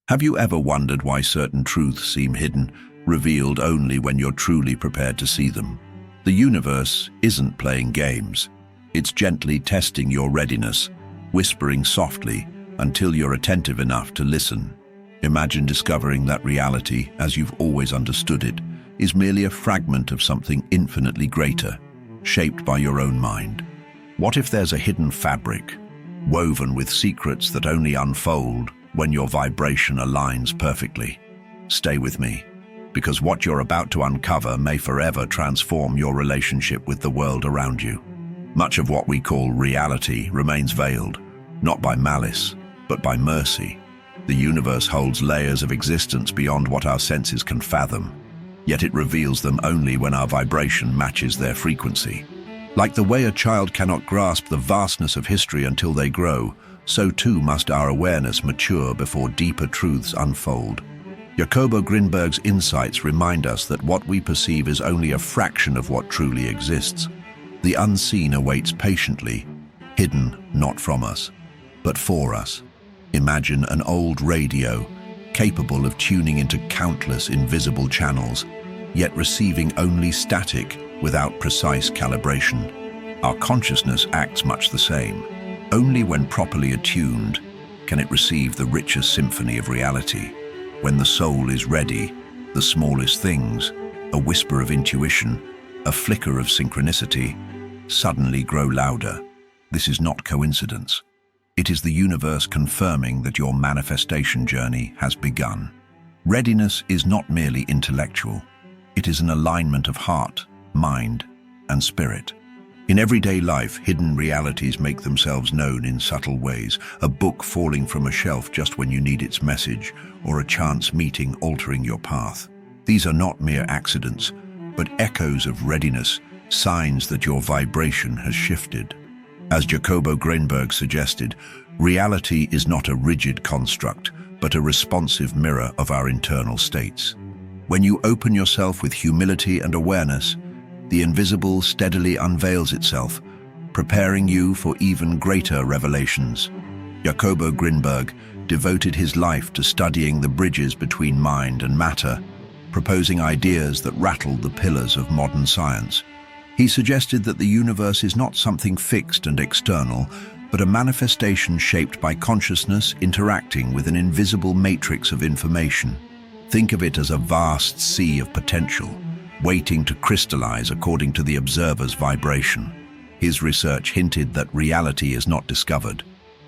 Have you ever wondered why certain truths seem hidden, revealed only when you're truly prepared to see them? The universe isn't playing games. It's gently testing your readiness, whispering softly until you're attentive enough to listen. Imagine discovering that reality, as you've always understood it, is merely a fragment of something infinitely greater, shaped by your own mind. What if there's a hidden fabric, woven with secrets that only unfold when your vibration aligns perfectly? Stay with me, because what you're about to uncover may forever transform your relationship with the world around you. Much of what we call reality remains veiled, not by malice, but by mercy. The universe holds layers of existence beyond what our senses can fathom, yet it reveals them only when our vibration matches their frequency. Like the way a child cannot grasp the vastness of history until they grow, so too must our awareness mature before deeper truths unfold. Jacobo Grinberg's insights remind us that what we perceive is only a fraction of what truly exists. The unseen awaits patiently, hidden not from us, but for us. Imagine an old radio, capable of tuning into countless invisible channels, yet receiving only static without precise calibration. Our consciousness acts much the same. Only when properly attuned can it receive the richest symphony of reality. When the soul is ready, the smallest things, a whisper of intuition, a flicker of synchronicity, suddenly grow louder. This is not coincidence. It is the universe confirming that your manifestation journey has begun. Readiness is not merely intellectual. It is an alignment of heart, mind, and spirit. In everyday life, hidden realities make themselves known in subtle ways. A book falling from a shelf just when you need its message, or a chance meeting altering your path. These are not mere accidents, but echoes of readiness, signs that your vibration has shifted. As Jacobo Grinberg suggested, reality is not a rigid construct, but a responsive mirror of our internal states. When you open yourself with humility and awareness, the invisible steadily unveils itself, preparing you for even greater revelations. Jacobo Grinberg devoted his life to studying the bridges between mind and matter, proposing ideas that rattled the pillars of modern science. He suggested that the universe is not something fixed and external, but a manifestation shaped by consciousness interacting with an invisible matrix of information. Think of it as a vast sea of potential, waiting to crystallize according to the observer's vibration. His research hinted that reality is not discovered.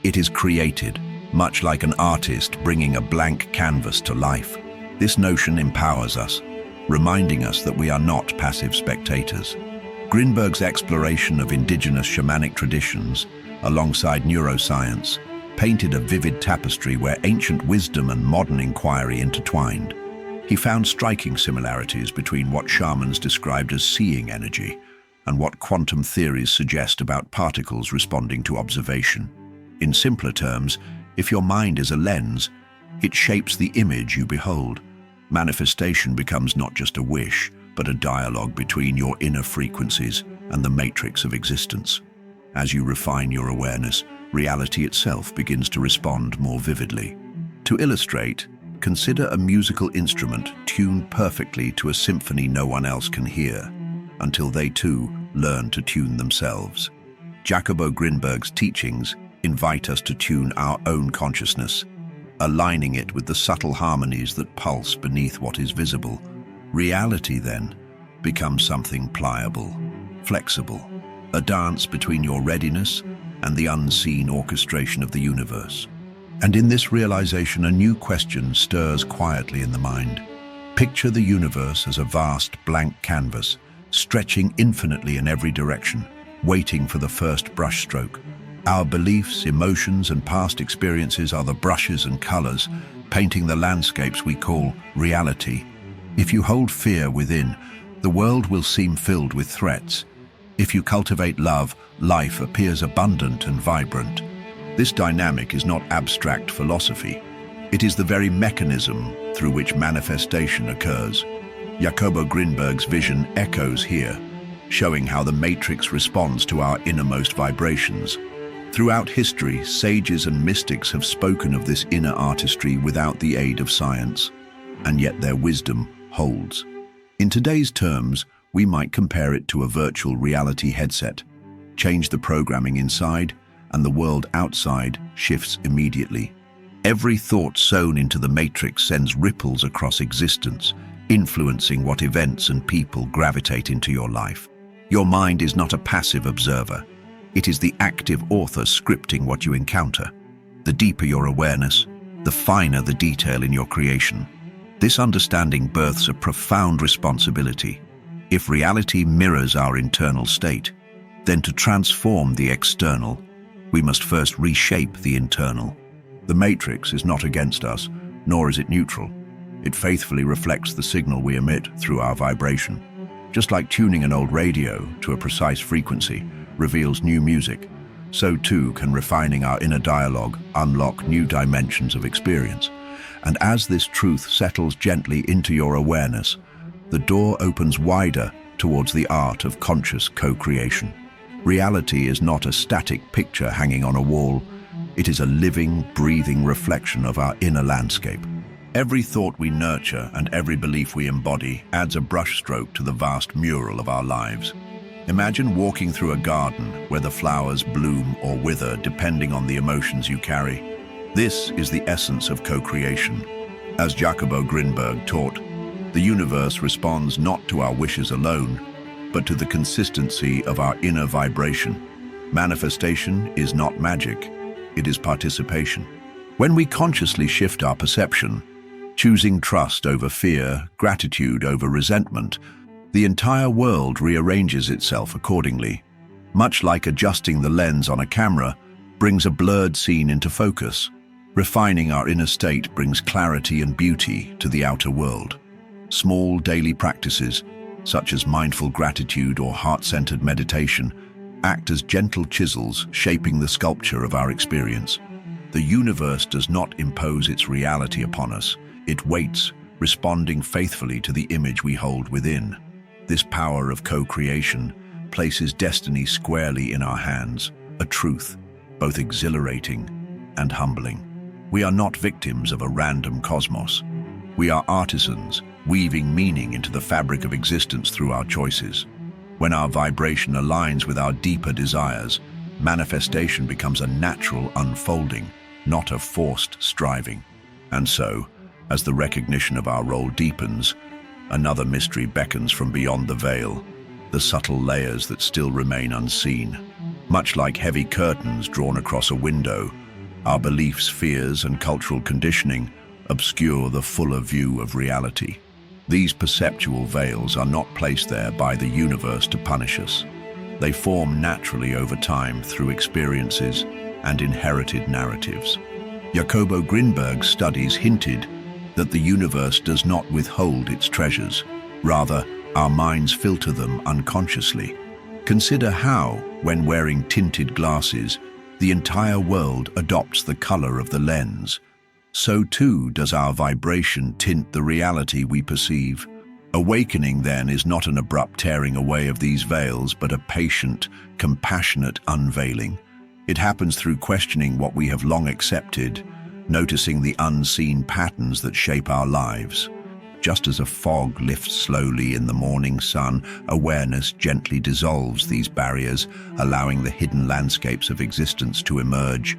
It is created, much like an artist bringing a blank canvas to life. This notion empowers us, reminding us that we are not passive spectators. Grinberg's exploration of indigenous shamanic traditions, alongside neuroscience, painted a vivid tapestry where ancient wisdom and modern inquiry intertwined. He found striking similarities between what shamans described as seeing energy and what quantum theories suggest about particles responding to observation. In simpler terms, if your mind is a lens, it shapes the image you behold. Manifestation becomes not just a wish, but a dialogue between your inner frequencies and the matrix of existence. As you refine your awareness, reality itself begins to respond more vividly. To illustrate, consider a musical instrument tuned perfectly to a symphony no one else can hear, until they too learn to tune themselves. Jacobo Grinberg's teachings invite us to tune our own consciousness, aligning it with the subtle harmonies that pulse beneath what is visible. Reality, then, becomes something pliable, flexible, a dance between your readiness and the unseen orchestration of the universe. And in this realization, a new question stirs quietly in the mind. Picture the universe as a vast blank canvas, stretching infinitely in every direction, waiting for the first brushstroke. Our beliefs, emotions, and past experiences are the brushes and colors, painting the landscapes we call reality. If you hold fear within, the world will seem filled with threats. If you cultivate love, life appears abundant and vibrant. This dynamic is not abstract philosophy. It is the very mechanism through which manifestation occurs. Jacobo Grinberg's vision echoes here, showing how the matrix responds to our innermost vibrations. Throughout history, sages and mystics have spoken of this inner artistry without the aid of science, and yet their wisdom holds. In today's terms, we might compare it to a virtual reality headset. Change the programming inside, and the world outside shifts immediately. Every thought sown into the matrix sends ripples across existence, influencing what events and people gravitate into your life. Your mind is not a passive observer. It is the active author scripting what you encounter. The deeper your awareness, the finer the detail in your creation. This understanding births a profound responsibility. If reality mirrors our internal state, then to transform the external, we must first reshape the internal. The matrix is not against us, nor is it neutral. It faithfully reflects the signal we emit through our vibration. Just like tuning an old radio to a precise frequency reveals new music, so too can refining our inner dialogue unlock new dimensions of experience. And as this truth settles gently into your awareness, the door opens wider towards the art of conscious co-creation. Reality is not a static picture hanging on a wall. It is a living, breathing reflection of our inner landscape. Every thought we nurture and every belief we embody adds a brushstroke to the vast mural of our lives. Imagine walking through a garden where the flowers bloom or wither depending on the emotions you carry. This is the essence of co-creation. As Jacobo Grinberg taught, the universe responds not to our wishes alone, but to the consistency of our inner vibration. Manifestation is not magic, it is participation. When we consciously shift our perception, choosing trust over fear, gratitude over resentment, the entire world rearranges itself accordingly. Much like adjusting the lens on a camera brings a blurred scene into focus, refining our inner state brings clarity and beauty to the outer world. Small daily practices, such as mindful gratitude or heart-centered meditation, act as gentle chisels shaping the sculpture of our experience. The universe does not impose its reality upon us. It waits, responding faithfully to the image we hold within. This power of co-creation places destiny squarely in our hands, a truth both exhilarating and humbling. We are not victims of a random cosmos. We are artisans, weaving meaning into the fabric of existence through our choices. When our vibration aligns with our deeper desires, manifestation becomes a natural unfolding, not a forced striving. And so, as the recognition of our role deepens, another mystery beckons from beyond the veil, the subtle layers that still remain unseen. Much like heavy curtains drawn across a window, our beliefs, fears, and cultural conditioning obscure the fuller view of reality. These perceptual veils are not placed there by the universe to punish us. They form naturally over time through experiences and inherited narratives. Jacobo Grinberg's studies hinted that the universe does not withhold its treasures. Rather, our minds filter them unconsciously. Consider how, when wearing tinted glasses, the entire world adopts the color of the lens. So too does our vibration tint the reality we perceive. Awakening, then, is not an abrupt tearing away of these veils, but a patient, compassionate unveiling. It happens through questioning what we have long accepted, noticing the unseen patterns that shape our lives. Just as a fog lifts slowly in the morning sun, awareness gently dissolves these barriers, allowing the hidden landscapes of existence to emerge.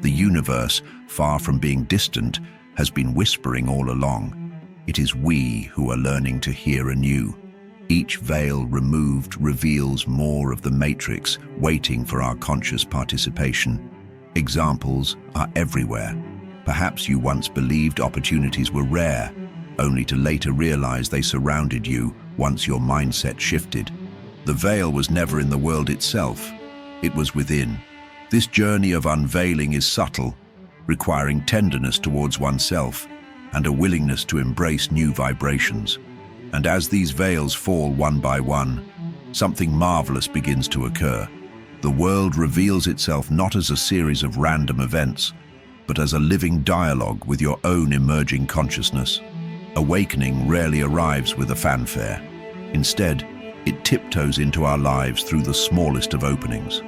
The universe, far from being distant, has been whispering all along. It is we who are learning to hear anew. Each veil removed reveals more of the matrix, waiting for our conscious participation. Examples are everywhere. Perhaps you once believed opportunities were rare, only to later realize they surrounded you once your mindset shifted. The veil was never in the world itself, it was within. This journey of unveiling is subtle, requiring tenderness towards oneself and a willingness to embrace new vibrations. And as these veils fall one by one, something marvelous begins to occur. The world reveals itself not as a series of random events, but as a living dialogue with your own emerging consciousness. Awakening rarely arrives with a fanfare. Instead, it tiptoes into our lives through the smallest of openings.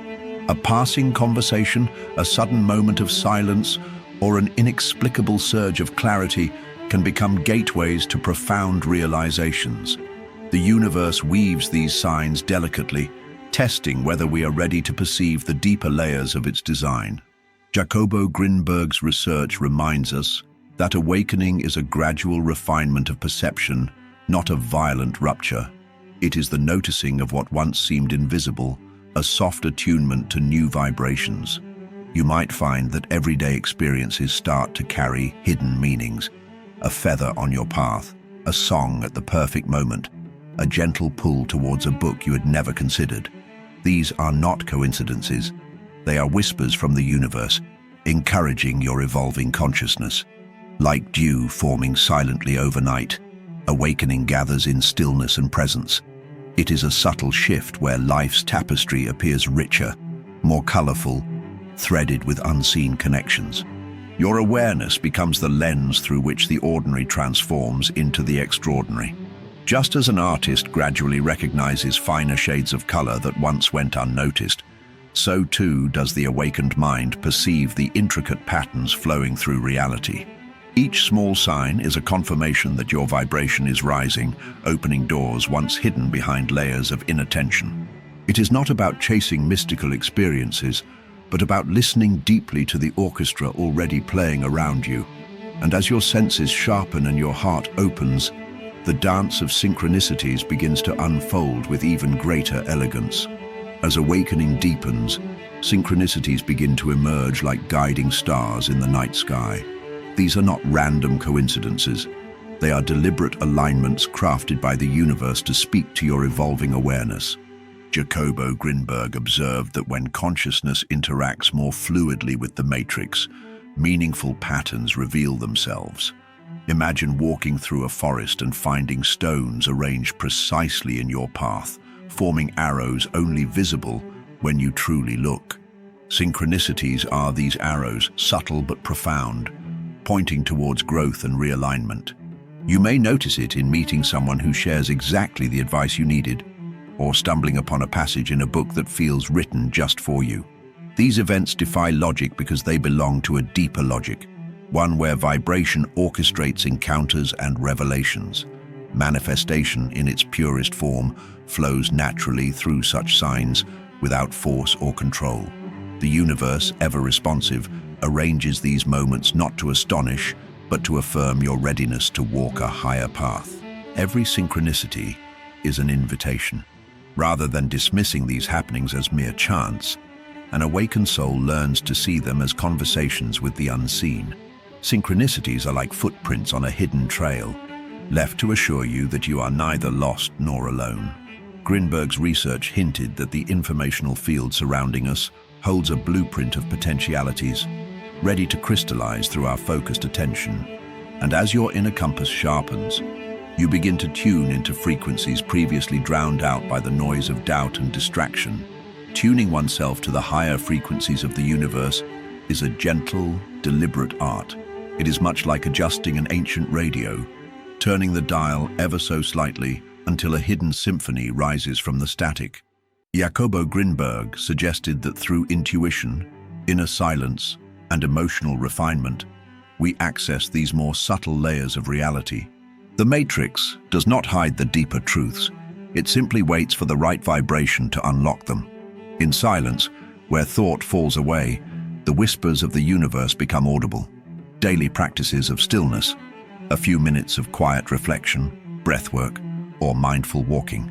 A passing conversation, a sudden moment of silence, or an inexplicable surge of clarity can become gateways to profound realizations. The universe weaves these signs delicately, testing whether we are ready to perceive the deeper layers of its design. Jacobo Grinberg's research reminds us that awakening is a gradual refinement of perception, not a violent rupture. It is the noticing of what once seemed invisible, a soft attunement to new vibrations. You might find that everyday experiences start to carry hidden meanings. A feather on your path, a song at the perfect moment, a gentle pull towards a book you had never considered. These are not coincidences. They are whispers from the universe, encouraging your evolving consciousness. Like dew forming silently overnight, awakening gathers in stillness and presence. It is a subtle shift where life's tapestry appears richer, more colorful, threaded with unseen connections. Your awareness becomes the lens through which the ordinary transforms into the extraordinary. Just as an artist gradually recognizes finer shades of color that once went unnoticed, so too does the awakened mind perceive the intricate patterns flowing through reality. Each small sign is a confirmation that your vibration is rising, opening doors once hidden behind layers of inattention. It is not about chasing mystical experiences, but about listening deeply to the orchestra already playing around you. And as your senses sharpen and your heart opens, the dance of synchronicities begins to unfold with even greater elegance. As awakening deepens, synchronicities begin to emerge like guiding stars in the night sky. These are not random coincidences. They are deliberate alignments crafted by the universe to speak to your evolving awareness. Jacobo Grinberg observed that when consciousness interacts more fluidly with the matrix, meaningful patterns reveal themselves. Imagine walking through a forest and finding stones arranged precisely in your path, forming arrows only visible when you truly look. Synchronicities are these arrows, subtle but profound, pointing towards growth and realignment. You may notice it in meeting someone who shares exactly the advice you needed, or stumbling upon a passage in a book that feels written just for you. These events defy logic because they belong to a deeper logic, one where vibration orchestrates encounters and revelations. Manifestation, in its purest form, flows naturally through such signs, without force or control. The universe, ever responsive, arranges these moments not to astonish, but to affirm your readiness to walk a higher path. Every synchronicity is an invitation. Rather than dismissing these happenings as mere chance, an awakened soul learns to see them as conversations with the unseen. Synchronicities are like footprints on a hidden trail, left to assure you that you are neither lost nor alone. Grinberg's research hinted that the informational field surrounding us holds a blueprint of potentialities, ready to crystallize through our focused attention. And as your inner compass sharpens, you begin to tune into frequencies previously drowned out by the noise of doubt and distraction. Tuning oneself to the higher frequencies of the universe is a gentle, deliberate art. It is much like adjusting an ancient radio, turning the dial ever so slightly until a hidden symphony rises from the static. Jacobo Grinberg suggested that through intuition, inner silence, and emotional refinement, we access these more subtle layers of reality. The Matrix does not hide the deeper truths. It simply waits for the right vibration to unlock them. In silence, where thought falls away, the whispers of the universe become audible. Daily practices of stillness, a few minutes of quiet reflection, breathwork, or mindful walking,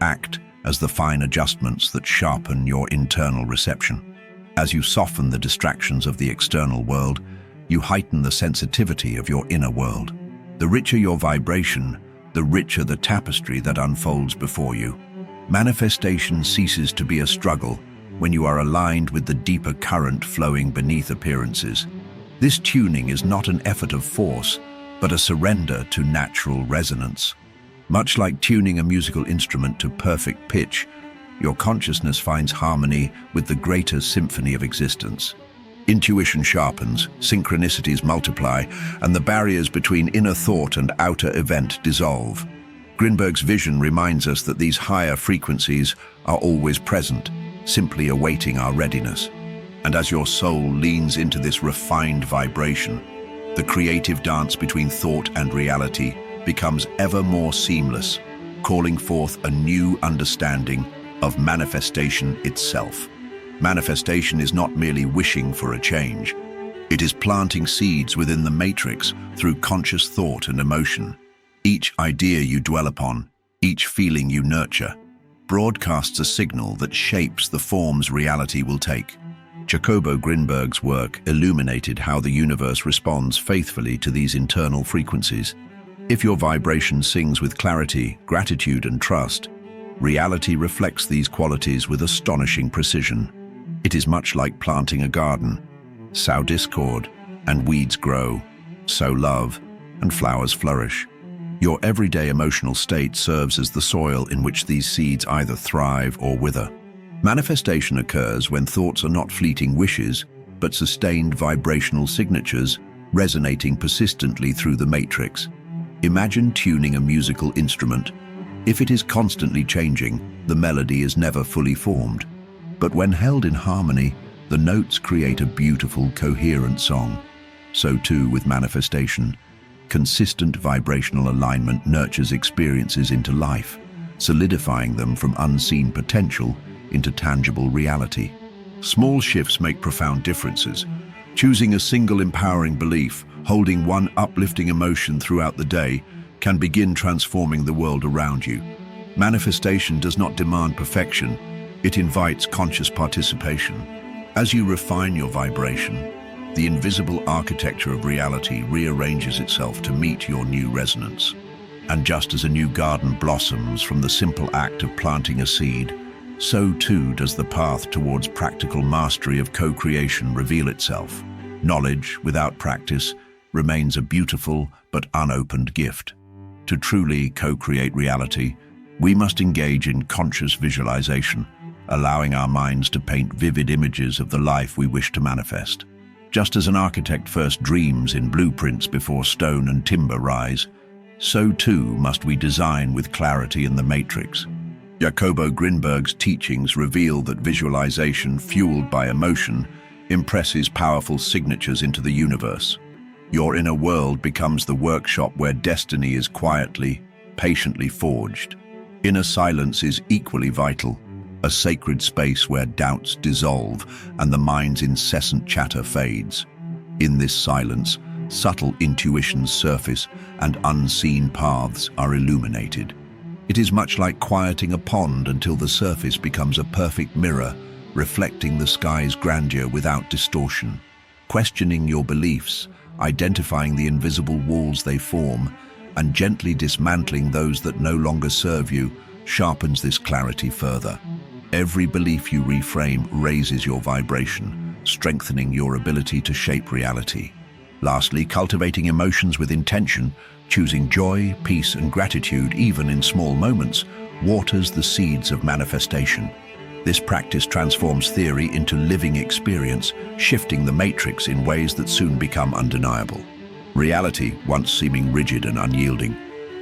act as the fine adjustments that sharpen your internal reception. As you soften the distractions of the external world, you heighten the sensitivity of your inner world. The richer your vibration, the richer the tapestry that unfolds before you. Manifestation ceases to be a struggle when you are aligned with the deeper current flowing beneath appearances. This tuning is not an effort of force, but a surrender to natural resonance. Much like tuning a musical instrument to perfect pitch, your consciousness finds harmony with the greater symphony of existence. Intuition sharpens, synchronicities multiply, and the barriers between inner thought and outer event dissolve. Grinberg's vision reminds us that these higher frequencies are always present, simply awaiting our readiness. And as your soul leans into this refined vibration, the creative dance between thought and reality becomes ever more seamless, calling forth a new understanding of manifestation itself. Manifestation is not merely wishing for a change. It is planting seeds within the matrix through conscious thought and emotion. Each idea you dwell upon, each feeling you nurture, broadcasts a signal that shapes the forms reality will take. Jacobo Grinberg's work illuminated how the universe responds faithfully to these internal frequencies. If your vibration sings with clarity, gratitude, and trust, reality reflects these qualities with astonishing precision. It is much like planting a garden. Sow discord, and weeds grow. Sow love, and flowers flourish. Your everyday emotional state serves as the soil in which these seeds either thrive or wither. Manifestation occurs when thoughts are not fleeting wishes, but sustained vibrational signatures resonating persistently through the matrix. Imagine tuning a musical instrument. If it is constantly changing, the melody is never fully formed. But when held in harmony, the notes create a beautiful, coherent song. So too with manifestation. Consistent vibrational alignment nurtures experiences into life, solidifying them from unseen potential into tangible reality. Small shifts make profound differences. Choosing a single empowering belief, holding one uplifting emotion throughout the day, can begin transforming the world around you. Manifestation does not demand perfection, it invites conscious participation. As you refine your vibration, the invisible architecture of reality rearranges itself to meet your new resonance. And just as a new garden blossoms from the simple act of planting a seed, so too does the path towards practical mastery of co-creation reveal itself. Knowledge without practice remains a beautiful but unopened gift. To truly co-create reality, we must engage in conscious visualization, allowing our minds to paint vivid images of the life we wish to manifest. Just as an architect first dreams in blueprints before stone and timber rise, so too must we design with clarity in the matrix. Jacobo Grinberg's teachings reveal that visualization fueled by emotion impresses powerful signatures into the universe. Your inner world becomes the workshop where destiny is quietly, patiently forged. Inner silence is equally vital, a sacred space where doubts dissolve and the mind's incessant chatter fades. In this silence, subtle intuitions surface and unseen paths are illuminated. It is much like quieting a pond until the surface becomes a perfect mirror, reflecting the sky's grandeur without distortion. Questioning your beliefs, identifying the invisible walls they form, and gently dismantling those that no longer serve you, sharpens this clarity further. Every belief you reframe raises your vibration, strengthening your ability to shape reality. Lastly, cultivating emotions with intention, choosing joy, peace, and gratitude even in small moments, waters the seeds of manifestation. This practice transforms theory into living experience, shifting the matrix in ways that soon become undeniable. Reality, once seeming rigid and unyielding,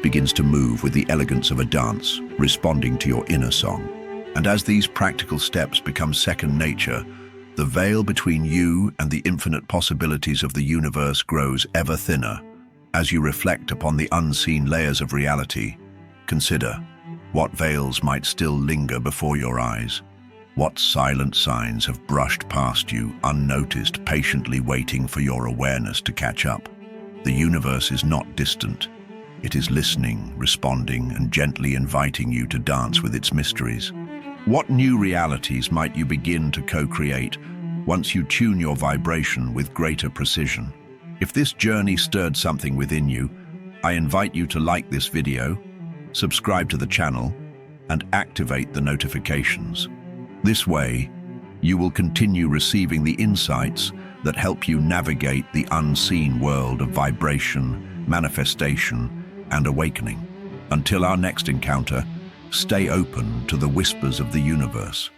begins to move with the elegance of a dance, responding to your inner song. And as these practical steps become second nature, the veil between you and the infinite possibilities of the universe grows ever thinner. As you reflect upon the unseen layers of reality, consider what veils might still linger before your eyes. What silent signs have brushed past you, unnoticed, patiently waiting for your awareness to catch up? The universe is not distant. It is listening, responding, and gently inviting you to dance with its mysteries. What new realities might you begin to co-create once you tune your vibration with greater precision? If this journey stirred something within you, I invite you to like this video, subscribe to the channel, and activate the notifications. This way, you will continue receiving the insights that help you navigate the unseen world of vibration, manifestation, and awakening. Until our next encounter, stay open to the whispers of the universe.